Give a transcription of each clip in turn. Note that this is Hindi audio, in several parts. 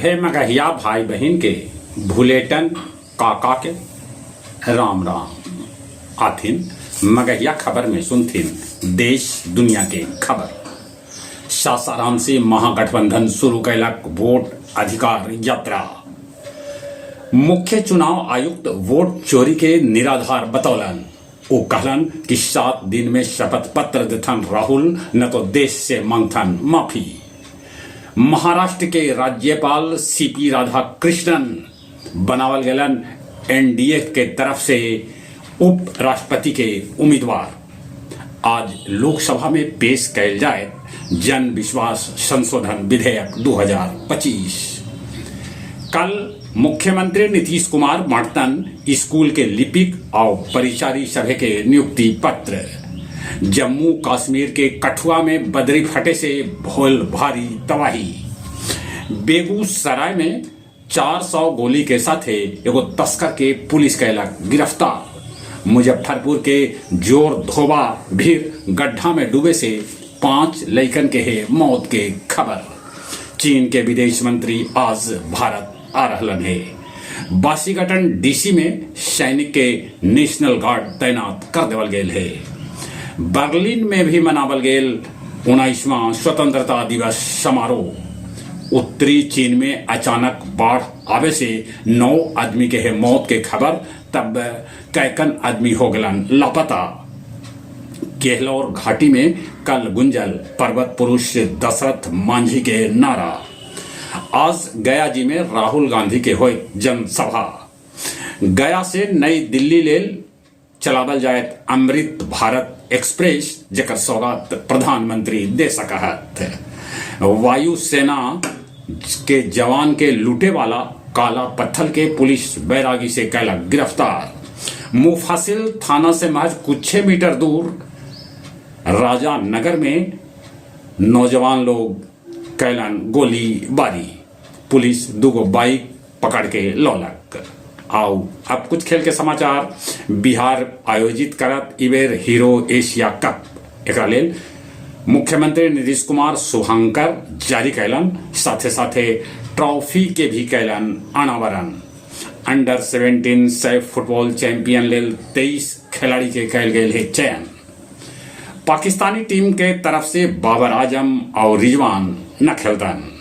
सभे मगहिया भाई बहन के भूलेटन काका के राम राम आथिन। मगहिया खबर में सुनथिन देश दुनिया के खबर। सासाराम से महागठबंधन शुरू कैलक वोट अधिकार यात्रा। मुख्य चुनाव आयुक्त वोट चोरी के निराधार बतौलन। वो कहलन कि 7 दिन में शपथ पत्र देथन राहुल, न तो देश से मांगथन माफी। महाराष्ट्र के राज्यपाल सीपी राधाकृष्णन बनावल गेलन एनडीए के तरफ से उप राष्ट्रपति के उम्मीदवार। आज लोकसभा में पेश कैल जाए जन विश्वास संशोधन विधेयक 2025। कल मुख्यमंत्री नीतीश कुमार बांटन स्कूल के लिपिक और परिचारी सभा के नियुक्ति पत्र। जम्मू कश्मीर के कठुआ में बदरी फटे से भोल भारी तबाही। बेगूसराय में 400 गोली के साथ एगो तस्कर के पुलिस कैलक गिरफ्तार। मुजफ्फरपुर के जोर धोबा भीड़ गड्ढा में डूबे से 5 लइकन के है मौत के खबर। चीन के विदेश मंत्री आज भारत आ रहलन है। वाशिंगटन डीसी में सैनिक के नेशनल गार्ड तैनात कर देवल गेल है। बर्लिन में भी मनावल गेल 19वां स्वतंत्रता दिवस समारोह। उत्तरी चीन में अचानक बाढ़ आवे से 9 आदमी के है मौत के खबर। तब कैकन आदमी हो गलन लापता। केहलौर घाटी में कल गुंजल पर्वत पुरुष दशरथ मांझी के नारा। आज गया जी में राहुल गांधी के होय जनसभा। गया से नई दिल्ली लेल चलावल जाए अमृत भारत एक्सप्रेस, जेकर सौगात प्रधानमंत्री दे सकत। वायुसेना के जवान के लूटे वाला काला पत्थल के पुलिस बैरागी से कैला गिरफ्तार। मुफासिल थाना से महज कुछ मीटर दूर राजा नगर में नौजवान लोग कैलन गोली बारी। पुलिस 2 बाइक पकड़ के लौलक। आओ अब कुछ खेल के समाचार। बिहार आयोजित करत इबेर हीरो एशिया कप। एकरा लेल मुख्यमंत्री नीतीश कुमार शुभांकर जारी कैलन। साथे साथे ट्रॉफी के भी कैलन अनावरण। अंडर 17 सैफ फुटबॉल चैंपियन लेल 23 खिलाड़ी के कैल गेल है चयन। पाकिस्तानी टीम के तरफ से बाबर आजम और रिजवान न खेलतन।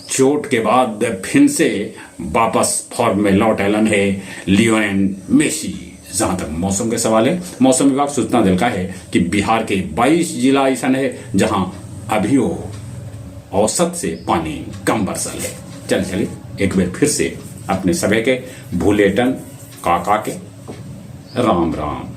चोट के बाद फिर से वापस फॉर्म में लौट आलन है लियोनेल मेसी। जहां तक मौसम के सवाल है, मौसम विभाग सूचना दिलका है कि बिहार के 22 जिला ऐसा है जहां अभी औसत से पानी कम बरसल है। चलिए एक बार फिर से अपने सभी के भूलेटन काका के राम राम।